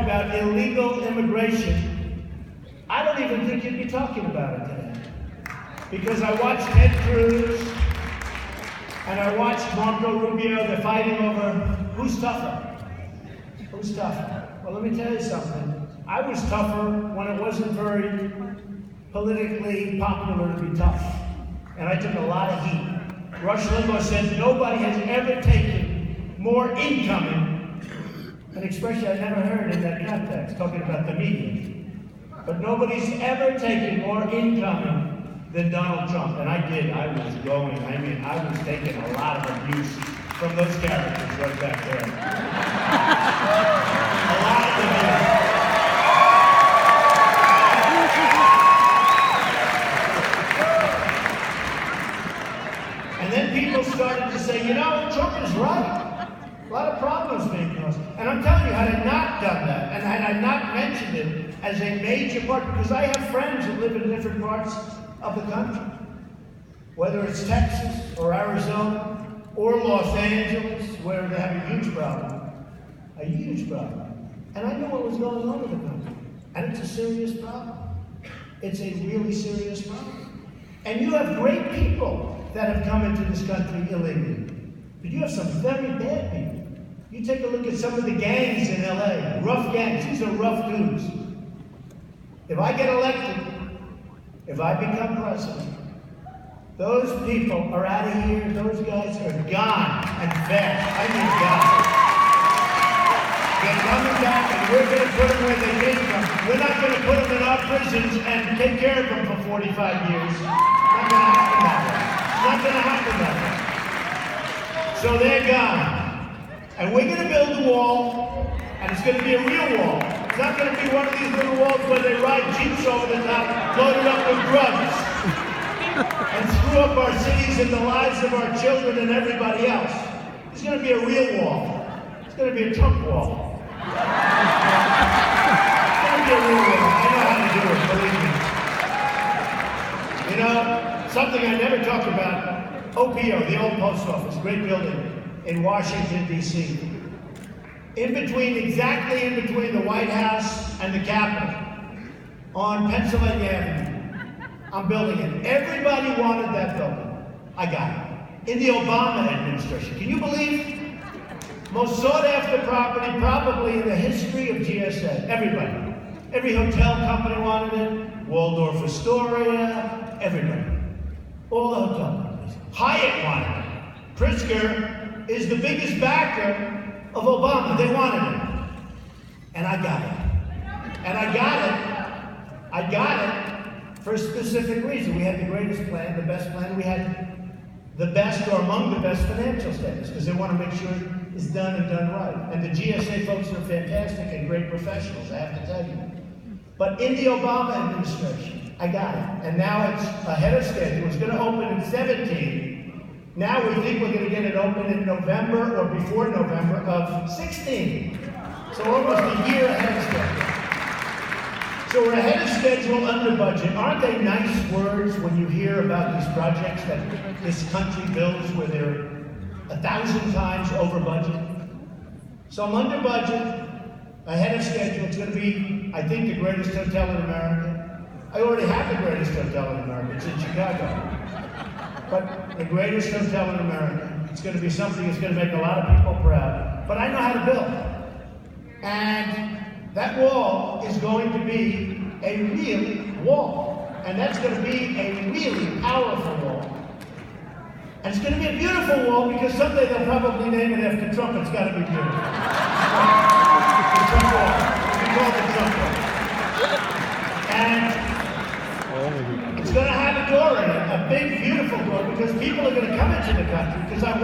about illegal immigration, I don't even think you'd be talking about it today. Because I watched Ted Cruz and I watched Marco Rubio. They're fighting over who's tougher. Who's tougher? Well, let me tell you something. I was tougher when it wasn't very politically popular to be tough. And I took a lot of heat. Rush Limbaugh said nobody has ever taken more incoming, an expression I never heard in that context, talking about the media. But nobody's ever taken more incoming than Donald Trump. And I did. I was going. I mean, I was taking a lot of abuse from those characters right back there. A lot of abuse. And then people started to say, you know, Trump is right. A lot of problems being caused. And I'm telling you, had I not done that, and had I not mentioned it as a major part, because I have friends who live in different parts of the country, whether it's Texas or Arizona or Los Angeles, where they have a huge problem. A huge problem. And I knew what was going on in the country. And it's a serious problem. It's a really serious problem. And you have great people that have come into this country illegally. But you have some very bad people. You take a look at some of the gangs in LA, rough gangs. These are rough dudes. If I get elected, if I become president, those people are out of here. Those guys are gone and fast. I mean gone. They're coming back and we're going to put them where they came from. We're not going to put them in our prisons and take care of them for 45 years. Not going to happen that way. Not going to happen that way. So they're gone. And we're going to build a wall, and it's going to be a real wall. It's not going to be one of these little walls where they ride jeeps over the top, loaded up with drugs, and screw up our cities and the lives of our children and everybody else. It's going to be a real wall. It's going to be a Trump wall. It's going to be a real wall. I know how to do it, believe me. You know, something I never talk about, OPO, the old post office, great building in Washington, D.C. Exactly in between the White House and the Capitol, on Pennsylvania Avenue. I'm building it. Everybody wanted that building. I got it. In the Obama administration. Can you believe? Most sought after property probably in the history of GSA. Everybody. Every hotel company wanted it. Waldorf Astoria. Everybody. All the hotel companies. Hyatt wanted it. Pritzker is the biggest backer of Obama. They wanted it. And I got it. And I got it for a specific reason. We had the greatest plan, the best plan. We had the best or among the best financial status because they want to make sure it's done and done right. And the GSA folks are fantastic and great professionals, I have to tell you. But in the Obama administration, I got it. And now it's ahead of schedule. It's going to open in 2017. Now we think we're going to get it open in November or before November of 2016. So almost a year ahead of schedule. So we're ahead of schedule, under budget. Aren't they nice words when you hear about these projects that this country builds where they're 1,000 times over budget? So I'm under budget, ahead of schedule. It's going to be, I think, the greatest hotel in America. I already have the greatest hotel in America. It's in Chicago. But the greatest hotel in America. It's going to be something that's going to make a lot of people proud. But I know how to build. And that wall is going to be a real wall. And that's going to be a really powerful wall. And it's going to be a beautiful wall because someday they'll probably name it after Trump. It's got to be beautiful. The Trump wall. We call it the Trump wall. And it's going to have a door in it, a big, beautiful door, because people are going to come into the country, because I want